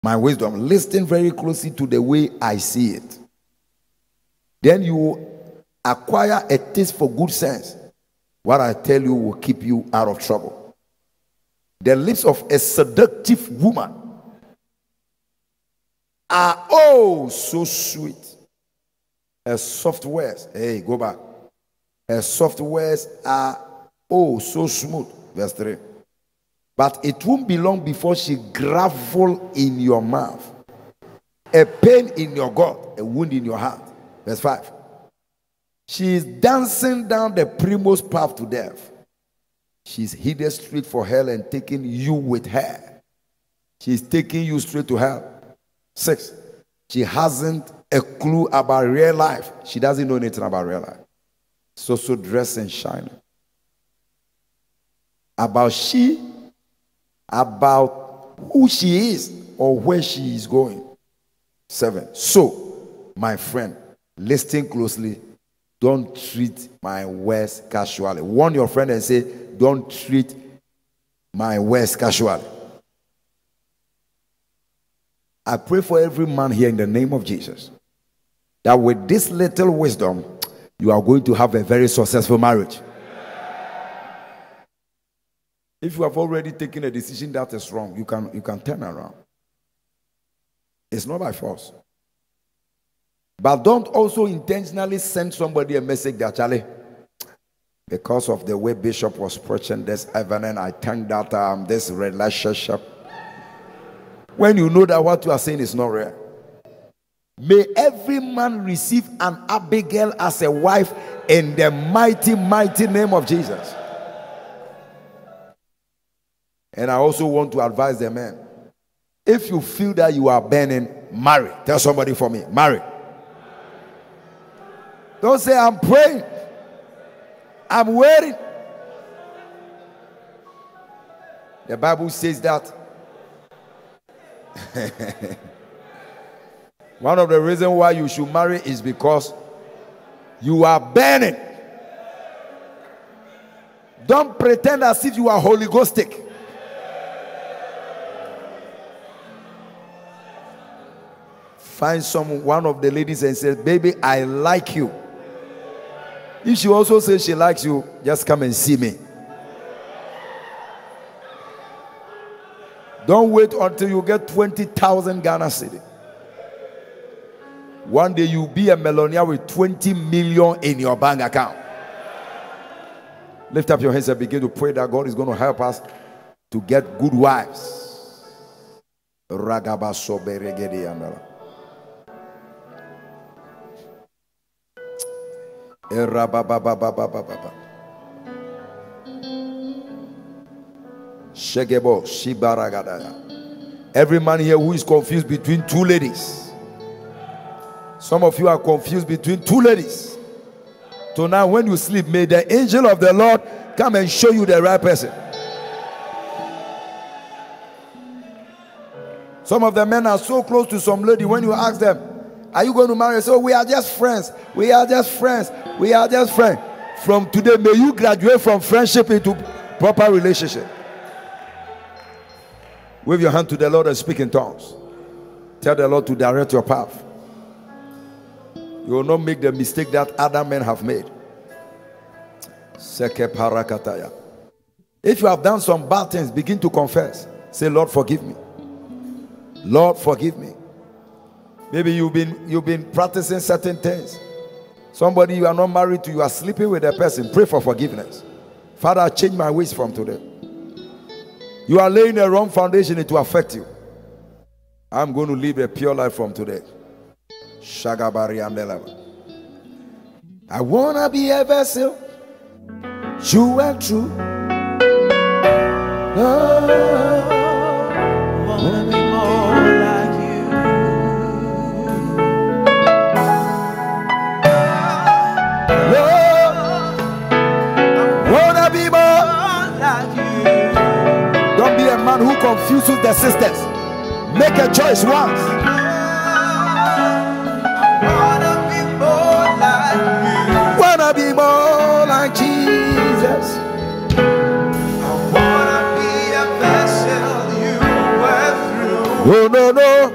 My wisdom. Listen very closely to the way I see it. Then you acquire a taste for good sense. What I tell you will keep you out of trouble. The lips of a seductive woman are oh so sweet. Her soft words, hey, go back. Her soft words are oh so smooth. Verse 3. But it won't be long before she gravel in your mouth, a pain in your gut, a wound in your heart. Verse 5. She is dancing down the primrose path to death. She's hidden straight for hell and taking you with her. She's taking you straight to hell. 6. She hasn't a clue about real life. She doesn't know anything about real life. So dressed and shining. About who she is or where she is going. 7. So, my friend, listen closely. Don't treat my words casually. Warn your friend and say, don't treat my words casually. I pray for every man here in the name of Jesus that with this little wisdom, you are going to have a very successful marriage. If you have already taken a decision that is wrong, you can turn around. It's not by force. But don't also intentionally send somebody a message that, Charlie, because of the way Bishop was preaching this evening, I think that this relationship, when you know that what you are saying is not real. May every man receive an Abigail as a wife in the mighty, mighty name of Jesus. And I also want to advise the men, if you feel that you are burning, marry. Tell somebody for me, marry. Don't say, I'm praying, I'm waiting. The Bible says that one of the reasons why you should marry is because you are burning. Don't pretend as if you are Holy Ghostic. Find one of the ladies and say, baby, I like you. If she also says she likes you, just come and see me. Don't wait until you get 20,000 Ghana cedi. One day you'll be a millionaire with 20 million in your bank account. Lift up your hands and begin to pray that God is going to help us to get good wives. Every man here who is confused between two ladies. Some of you are confused between two ladies. So now when you sleep, may the angel of the Lord come and show you the right person. Some of the men are so close to some lady, when you ask them, are you going to marry? So we are just friends. We are just friends. We are just friends. From today, may you graduate from friendship into proper relationship. Wave your hand to the Lord and speak in tongues. Tell the Lord to direct your path. You will not make the mistake that other men have made. If you have done some bad things, begin to confess. Say, Lord, forgive me. Lord, forgive me. Maybe you've been practicing certain things. Somebody you are not married to, you are sleeping with a person. Pray for forgiveness. Father, I change my ways from today. You are laying a wrong foundation, it will affect you. I'm going to live a pure life from today. I want to be a vessel, true and true. Oh, I want to be more like you. Lord, I want to be more like you. Don't be a man who confuses the sisters. Make a choice once. Wanna be more like Jesus. I wanna be a vessel you went through. Oh no, no.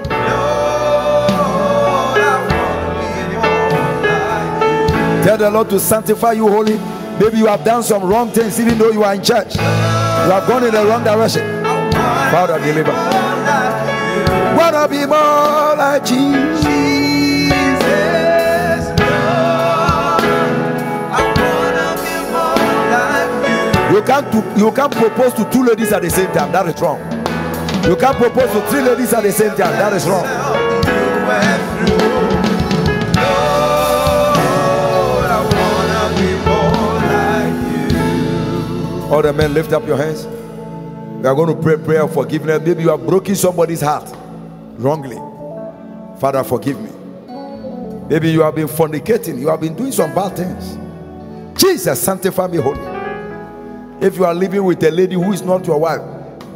Tell the Lord to sanctify you holy. Maybe you have done some wrong things even though you are in church. You have gone in the wrong direction. Father, deliver. Wanna be more like Jesus. You can't propose to 2 ladies at the same time. That is wrong. You can't propose to 3 ladies at the same time. That is wrong. All the men, lift up your hands. We are going to pray prayer of forgiveness. Maybe you have broken somebody's heart wrongly. Father, forgive me. Maybe you have been fornicating. You have been doing some bad things. Jesus, sanctify me holy. If you are living with a lady who is not your wife,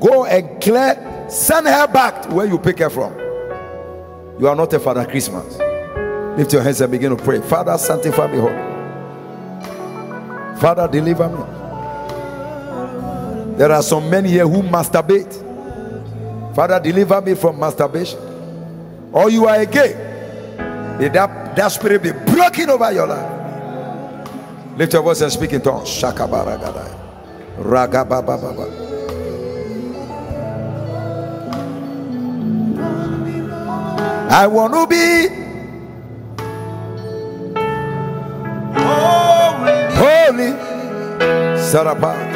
go and send her back to where you pick her from. You are not a Father Christmas. Lift your hands and begin to pray. Father, sanctify me holy. Father, deliver me. There are some men here who masturbate. Father, deliver me from masturbation. Or you are a gay. May that spirit be broken over your life. Lift your voice and speak in tongues. Shakabaragada. Ragabababa. I want to be holy. Set apart.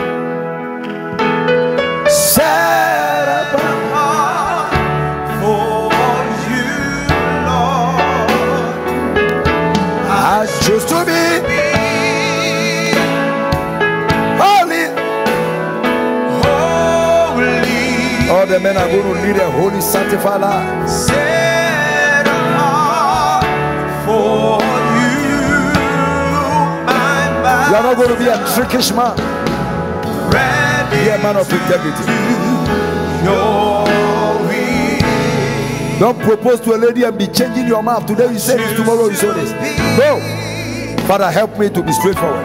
Set apart for you, Lord. I choose to be holy. All the men are going to lead a holy, sanctified life. Set apart for you, my man. You are not going to be a trickish man. Be a man of integrity. Don't propose to a lady and be changing your mouth. Today you say this, tomorrow you say this. No. Father, help me to be straightforward.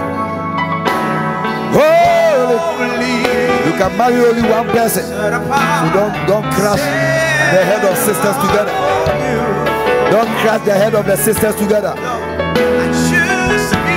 Holy. You can marry only one person. So don't crush the head of sisters together. Don't crush the head of the sisters together. I choose to be.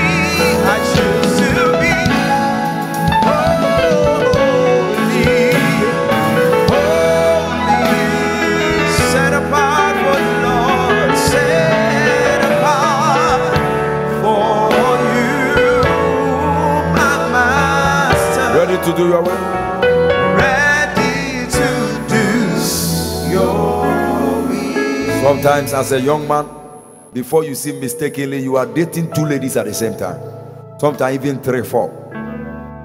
To do your will. Ready to do your will. Sometimes as a young man, before you see mistakenly, you are dating 2 ladies at the same time. Sometimes even 3, 4.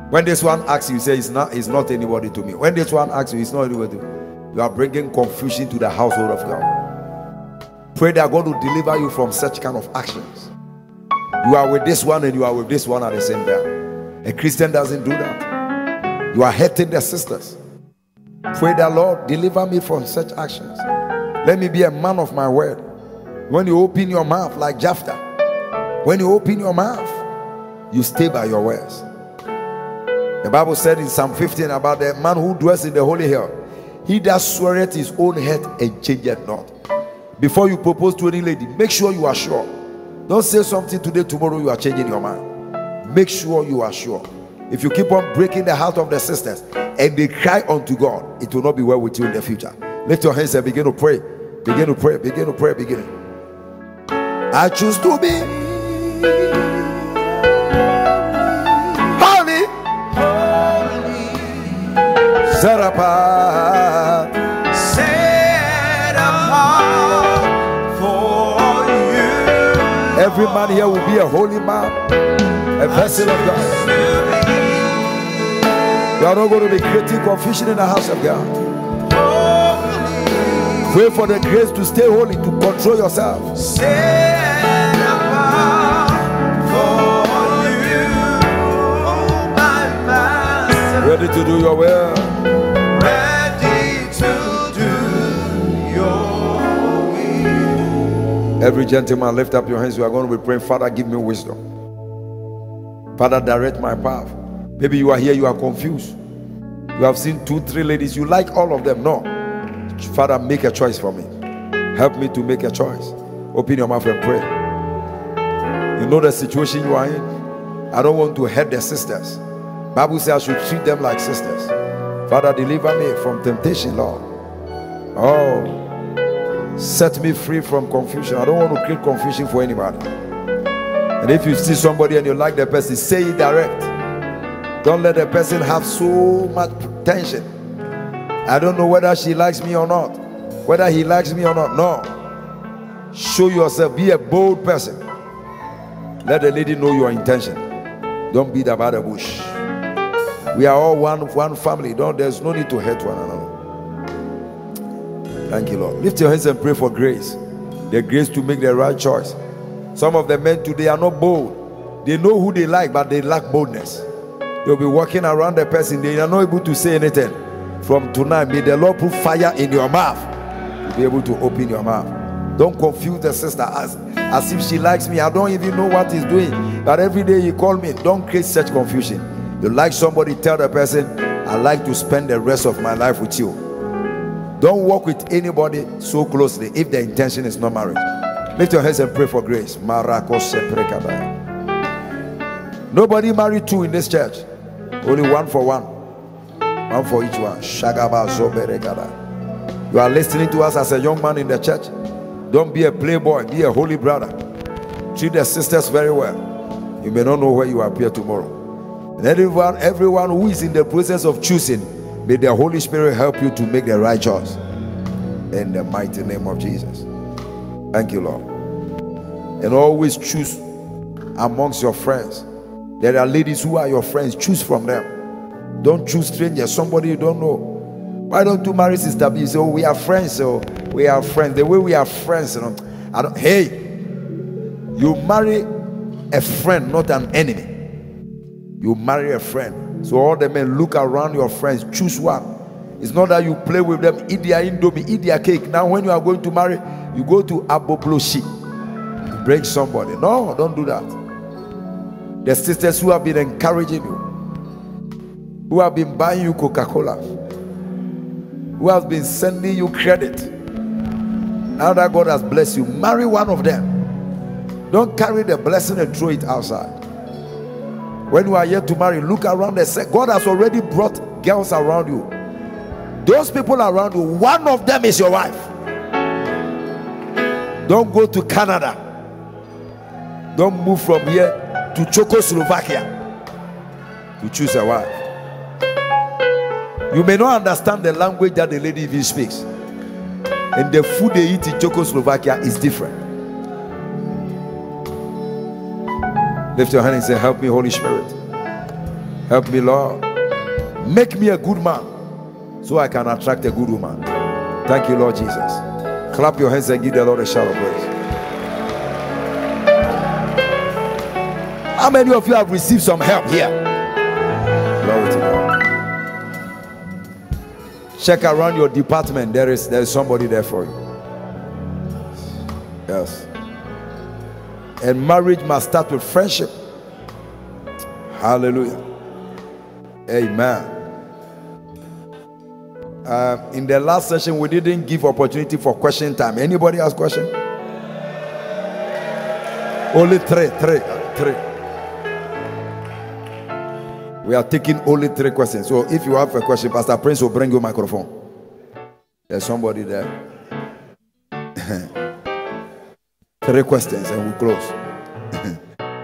When this one asks you, say it's not anybody to me. When this one asks you, it's not anybody to me. You are bringing confusion to the household of God. Pray that God will deliver you from such kind of actions. You are with this one and you are with this one at the same time. A Christian doesn't do that. You are hurting the sisters. Pray that Lord, deliver me from such actions. Let me be a man of my word. When you open your mouth like Jephthah, when you open your mouth, you stay by your words. The Bible said in Psalm 15 about the man who dwells in the holy hill, he that sweareth his own head and changeth not. Before you propose to any lady, make sure you are sure. Don't say something today, tomorrow you are changing your mind. Make sure you are sure. If you keep on breaking the heart of the sisters and they cry unto God, it will not be well with you in the future. Lift your hands and begin to pray. Begin to pray. Begin to pray. Begin. I choose to be holy. Set apart. Set apart for you. Every man here will be a holy man, a vessel of God. You are not going to be creating confusion in the house of God. Pray for the grace to stay holy, to control yourself. Set apart for you, my master. Ready to do your will. Ready to do your will. Every gentleman, lift up your hands. You are going to be praying, Father, give me wisdom. Father, direct my path. Maybe you are here, you are confused. You have seen 2, 3 ladies, you like all of them. No. Father, make a choice for me. Help me to make a choice. Open your mouth and pray. You know the situation you are in. I don't want to hurt the sisters. Bible says I should treat them like sisters. Father, deliver me from temptation, Lord. Oh, set me free from confusion. I don't want to create confusion for anybody. And if you see somebody and you like the person, say it direct. Don't let the person have so much tension. I don't know whether she likes me or not, whether he likes me or not. No. Show yourself. Be a bold person. Let the lady know your intention. Don't beat about the bush. We are all one family. There's no need to hurt one another. Thank you, Lord. Lift your hands and pray for grace. The grace to make the right choice. Some of the men today are not bold. They know who they like, but they lack boldness. They'll be walking around the person. They are not able to say anything. From tonight, may the Lord put fire in your mouth to be able to open your mouth. Don't confuse the sister as if she likes me. I don't even know what he's doing, but every day you call me. Don't create such confusion. You like somebody, tell the person, I like to spend the rest of my life with you. Don't walk with anybody so closely if the intention is not marriage. Lift your hands and pray for grace. Nobody married two in this church. Only one for one. One for each one. You are listening to us as a young man in the church. Don't be a playboy. Be a holy brother. Treat the sisters very well. You may not know where you appear tomorrow. And everyone who is in the process of choosing, may the Holy Spirit help you to make the right choice. In the mighty name of Jesus. Thank you, Lord. And always choose amongst your friends. There are ladies who are your friends. Choose from them. Don't choose strangers, somebody you don't know. Why don't you marry Sister B? So we are friends. So we are friends. The way we are friends, you know. Hey, you marry a friend, not an enemy. You marry a friend. So all the men, look around your friends. Choose one. It's not that you play with them, eat their indomie, eat their cake. Now when you are going to marry, you go to Abobloshi to break somebody. No, don't do that. The sisters who have been encouraging you, who have been buying you Coca-Cola, who has been sending you credit, now that God has blessed you, marry one of them. Don't carry the blessing and throw it outside. When you are yet to marry, look around and say, God has already brought girls around you. Those people around you, one of them is your wife. Don't go to Canada. Don't move from here to Czechoslovakia to choose a wife. You may not understand the language that the lady even speaks, and the food they eat in Czechoslovakia is different. Lift your hand and say, help me, Holy Spirit. Help me, Lord. Make me a good man so I can attract a good woman. Thank you, Lord Jesus. Clap your hands and give the Lord a shout of praise. How many of you have received some help here? Glory to God. Check around your department. There is somebody there for you. Yes. And marriage must start with friendship. Hallelujah. Amen. In the last session, we didn't give opportunity for question time. Anybody has question? Only three. We are taking only 3 questions. So if you have a question, Pastor Prince will bring you a microphone. There's somebody there. 3 questions and we'll close.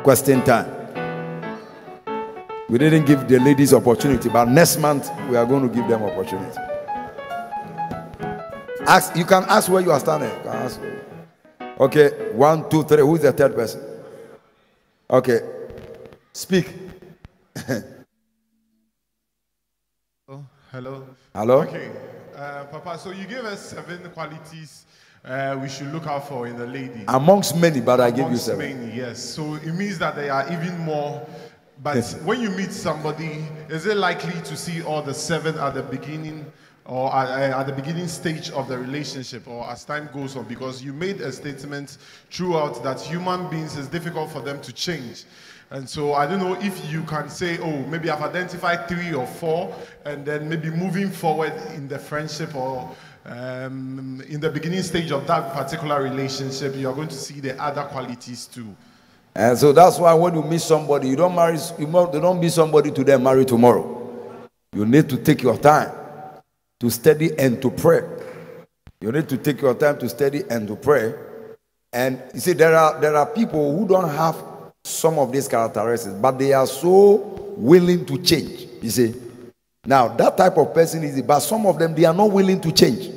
Question time. We didn't give the ladies opportunity, but next month we are going to give them opportunity. Ask. You can ask where you are standing. You can ask. Okay, 1, 2, 3. Who is the third person? Okay, speak. Hello. Hello. Okay, Papa. So you gave us 7 qualities we should look out for in a lady. Amongst many, but I give you 7. Many, yes. So it means that there are even more. But when you meet somebody, is it likely to see all the 7 at the beginning, or at the beginning stage of the relationship, or as time goes on? Because you made a statement throughout that human beings, is difficult for them to change. And so I don't know if you can say, oh, maybe I've identified 3 or 4, and then maybe moving forward in the friendship or in the beginning stage of that particular relationship, you are going to see the other qualities too. And so that's why when you meet somebody, you don't meet somebody today and marry tomorrow. You need to take your time to study and to pray. You need to take your time to study and to pray. And you see, there are people who don't have some of these characteristics, but they are so willing to change. You see, now that type of person is, but some of them, they are not willing to change.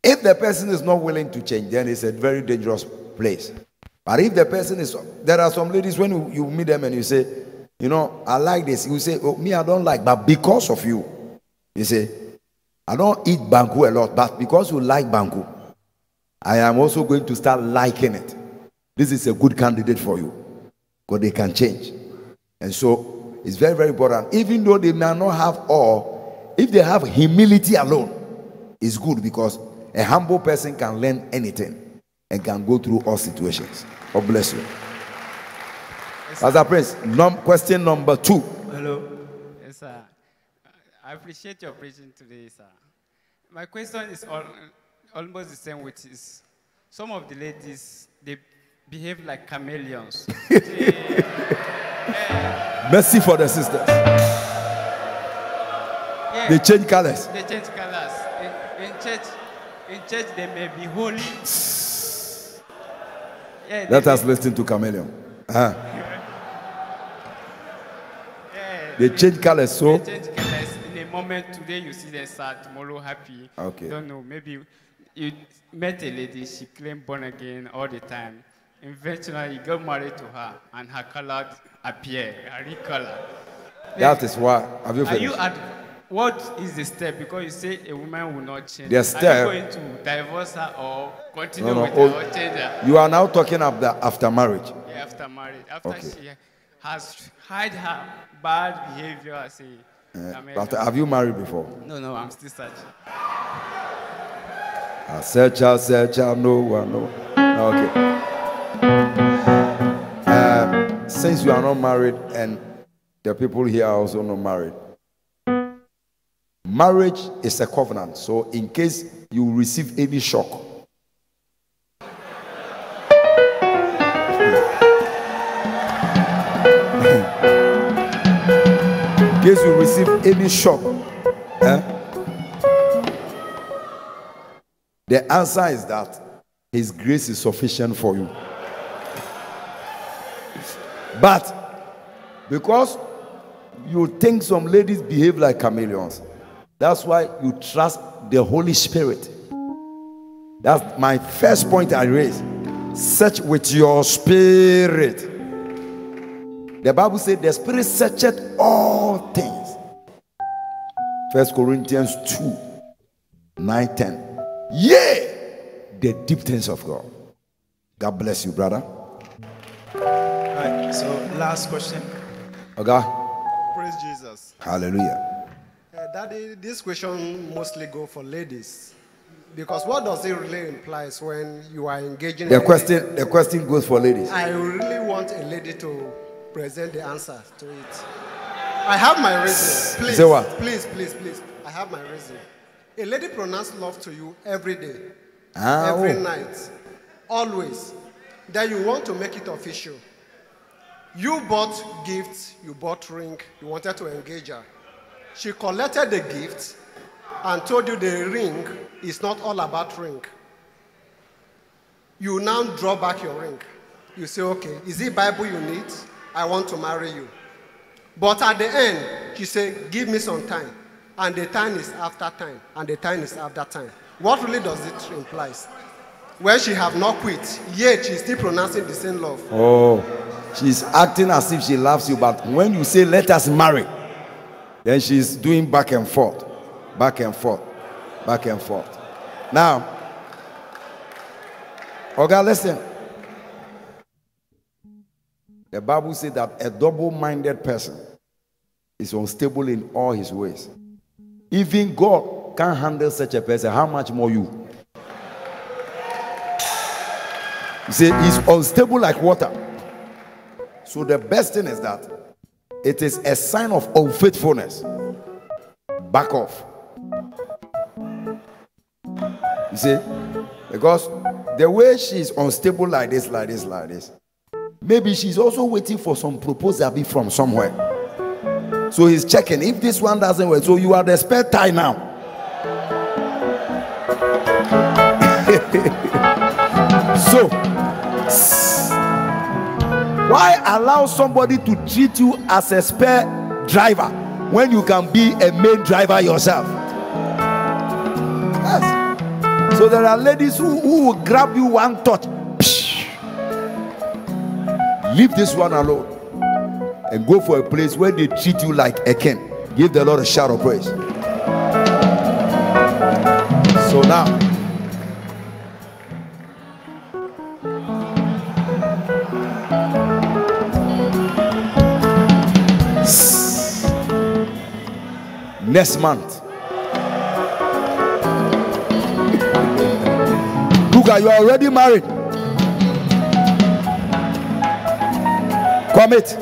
If the person is not willing to change, then it's a very dangerous place. But if the person is, there are some ladies, when you meet them and you say, you know, I like this, you say, oh, me, I don't like, but because of you, you say, I don't eat banku a lot, but because you like banku, I am also going to start liking it. This is a good candidate for you, because they can change. And so it's very, very important. Even though they may not have all, if they have humility alone, it's good, because a humble person can learn anything and can go through all situations. God bless you. Yes, Pastor Prince, question number 2. hello. Yes, sir. I appreciate your preaching today, sir. My question is almost the same, which is some of the ladies, they behave like chameleons. Mercy for the sisters. Yeah, They change colors. they change colors. In church, they may be holy. Yeah, Let us listen to chameleon. They change colors, so They change colors. In a moment, today you see them sad, tomorrow happy. Okay. Don't know, maybe you met a lady, she claimed born again all the time. Eventually, you got married to her, and her color appear, her recolor. that is why. Have you Are you finished? at what is the step? Because you say a woman will not change. The Are step- you going to divorce her or continue No, with oh, her or change her? You are now talking about after marriage. Yeah, after marriage, after Okay. she has hide her bad behavior as a American. But have you married before? No, I'm still searching. I search, no one, no. Okay. Since you are not married and the people here are also not married, marriage is a covenant. So in case you receive any shock, in case you receive any shock, the answer is that His grace is sufficient for you. But because you think some ladies behave like chameleons, that's why you trust the Holy Spirit. That's my first point I raised. Search with your spirit. The Bible said the Spirit searcheth all things. 1 Corinthians 2:9-10. Yea, the deep things of God. God bless you, brother. Right, so last question. Okay. Praise Jesus. Hallelujah. Daddy, this question mostly go for ladies. Because what does it really imply when you are engaging The question goes for ladies. I really want a lady to present the answer to it. I have my reason. Please. Say what? Please. I have my reason. A lady pronounces love to you every day. Ah, every oh. night. Always. Then you want to make it official. You bought gifts, you bought ring, you wanted to engage her. She collected the gift and told you the ring is not all about ring. You now draw back your ring. You say, okay, is it Bible you need? I want to marry you. But at the end, she said, give me some time. And the time is after time. And the time is after time. What really does it imply? When she have not quit, yet she's still pronouncing the same love. Oh, she's acting as if she loves you, but when you say let us marry, then she's doing back and forth. Now, okay, listen. The Bible says that a double-minded person is unstable in all his ways. Even God can't handle such a person. How much more you? You see, he's unstable like water. So the best thing is that it is a sign of unfaithfulness. Back off. You see? Because the way she's unstable like this, maybe she's also waiting for some proposal be from somewhere. So he's checking if this one doesn't work. So you are the spare tie now. So why allow somebody to treat you as a spare driver when you can be a main driver yourself? Yes. So there are ladies who will grab you one touch. Psh, leave this one alone and go for a place where they treat you like a king. Give the Lord a shout of praise. So now, next month, Luca, you are already married. Commit.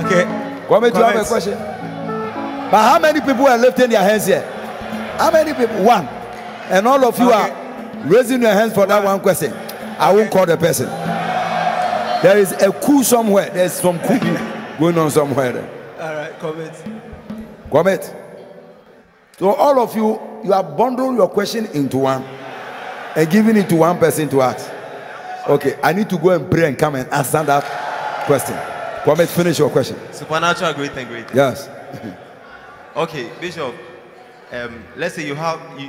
Okay. Commit, you have a question. But how many people are lifting their hands here? How many people? One. And all of you are raising your hands for that one question. I won't call the person. There is a coup somewhere. There's some coup going on somewhere there. All right, commit. Commit. So all of you, you are bundling your question into one and giving it to one person to ask. Okay, I need to go and pray and come and answer that question. Commit, finish your question. Supernatural, great. Yes. Okay, Bishop. Let's say you have you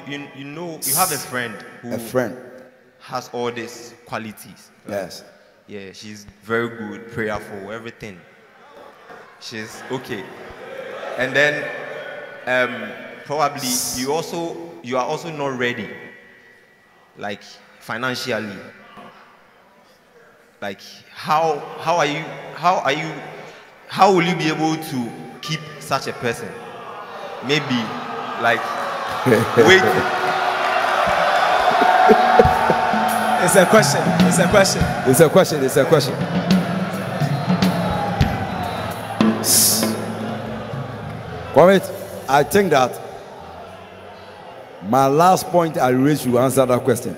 have a friend who has all these qualities. Yes. Yeah, she's very good, prayerful, everything. She's okay. And then probably you are also not ready, like financially. Like how will you be able to keep such a person? Maybe like wait. It's a question. Commit. I think that my last point I raised to answer that question.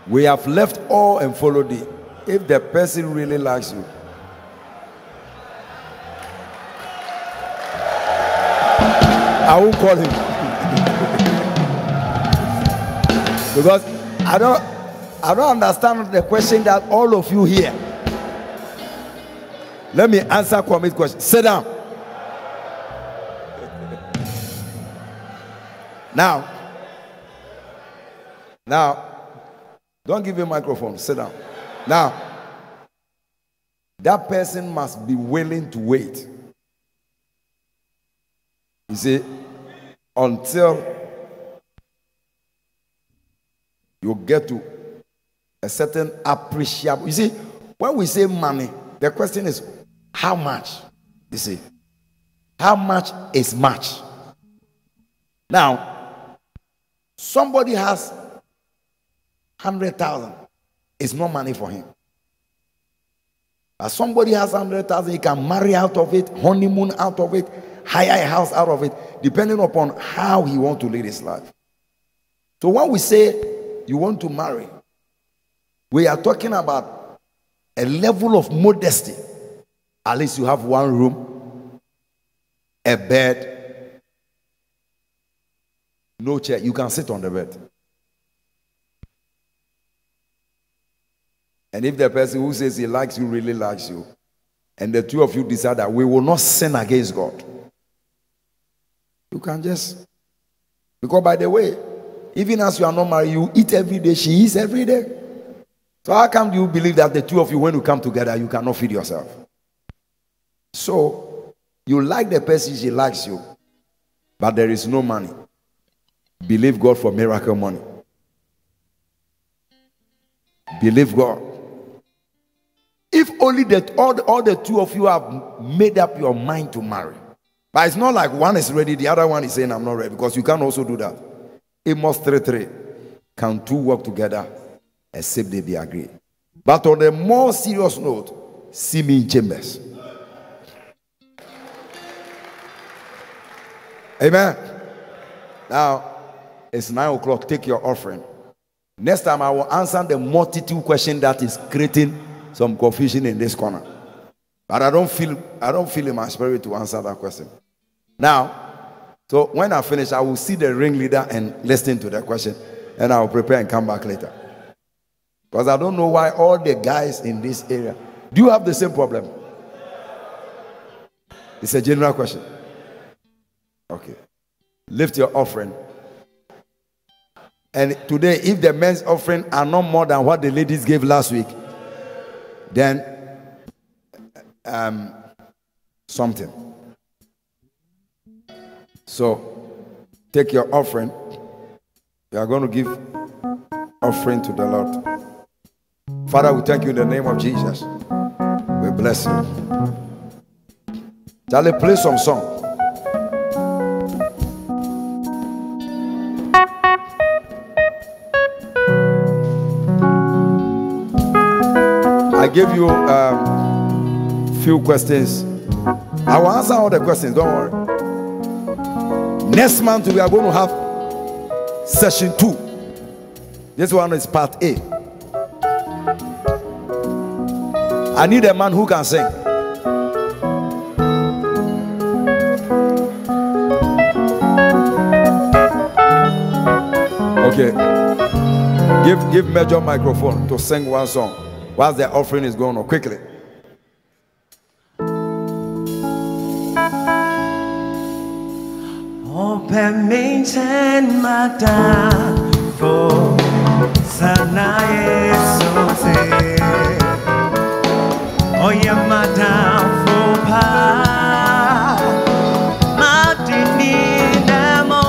We have left all and followed it. If the person really likes you, I won't call him. Because I don't understand the question that all of you hear. Let me answer Kwame's question. Sit down. Now, don't give him a microphone. Sit down. Now, that person must be willing to wait. You see, until you get to a certain appreciable. You see, when we say money, the question is how much? You see, how much is much? Now, somebody has 100,000. It's no money for him. But somebody has 100,000, he can marry out of it, honeymoon out of it, hire a house out of it, depending upon how he wants to lead his life. So when we say you want to marry, we are talking about a level of modesty. At least you have one room, a bed, no chair. You can sit on the bed. And if the person who says he likes you really likes you, and the two of you decide that we will not sin against God, you can just, because by the way, even as you are not married, you eat every day, she eats every day. So how come you believe that the two of you, when you come together, you cannot feed yourself? So you like the person, she likes you, but there is no money. Believe God for miracle money. Believe God. If only that all the two of you have made up your mind to marry. But it's not like one is ready, the other one is saying I'm not ready, because you can also do that. Amos 3:3. Can two work together except they be agreed? But on a more serious note, see me in chambers. Amen. Now, it's 9 o'clock. Take your offering. Next time, I will answer the multitude question that is creating some confusion in this corner. But I don't feel in my spirit to answer that question. Now, so when I finish, I will see the ringleader and listen to the question. And I will prepare and come back later. Because I don't know why all the guys in this area. Do you have the same problem? It's a general question. Okay. Lift your offering. And today, if the men's offering are not more than what the ladies gave last week, then something. So, take your offering. We are going to give offering to the Lord. Father, we thank you in the name of Jesus. We bless you. Charlie, play some song. I gave you few questions. I will answer all the questions, don't worry. Next month we are going to have session 2. This one is part A. I need a man who can sing. Okay. Give Major microphone to sing one song whilst the offering is going on. Quickly. Open maintain madam for Sanaye Sote. Oh yeah, madam for pa Madini Namo.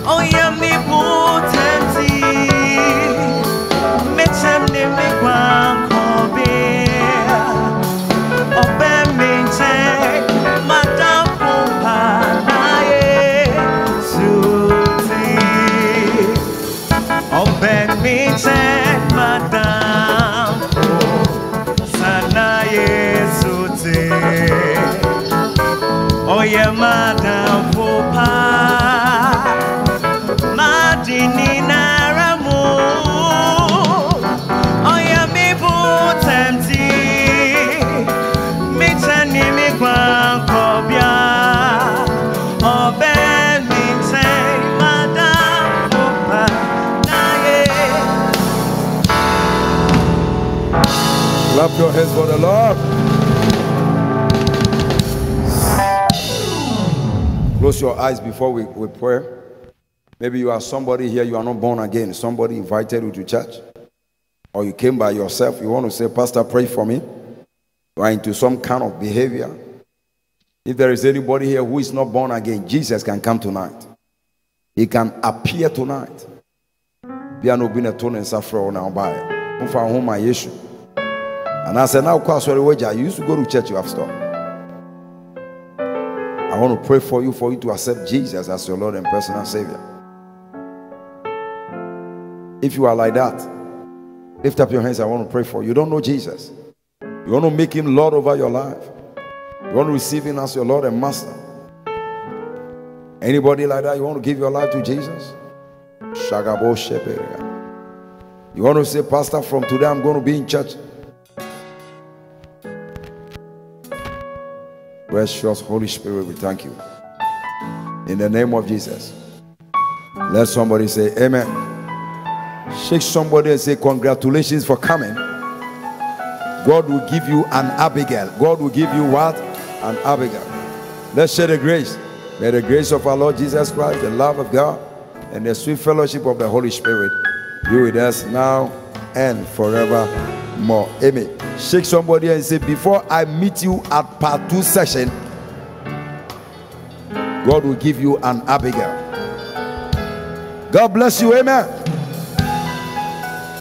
Oh yeah, me potenti Mechem ne me kwa kobe. Open maintain madam for pa Naye Sote. Open maintain madam oh yeah, madam Fopa Madini Naramu. Oh yeah, me potenti Mitani me kwa kobia. Oh ben mite madam Fopa Naye. Clap your hands for the Lord. Close your eyes before we pray. Maybe you are somebody here, you are not born again. Somebody invited you to church. Or you came by yourself. You want to say, Pastor, pray for me. You are into some kind of behavior. If there is anybody here who is not born again, Jesus can come tonight. He can appear tonight. And I said, now, you used to go to church, you have stopped. I want to pray for you to accept Jesus as your Lord and personal Savior. If you are like that, lift up your hands. I want to pray for you. You don't know Jesus. You want to make him Lord over your life. You want to receive him as your Lord and Master. Anybody like that, you want to give your life to Jesus? You want to say, Pastor, from today I'm going to be in church. Precious Holy Spirit, we thank you. In the name of Jesus. Let somebody say amen. Shake somebody and say, congratulations for coming. God will give you an Abigail. God will give you what? An Abigail. Let's share the grace. May the grace of our Lord Jesus Christ, the love of God, and the sweet fellowship of the Holy Spirit be with us now and forevermore. Amen. Shake somebody and say, before I meet you at part 2 session, God will give you an Abigail. God bless you. Amen.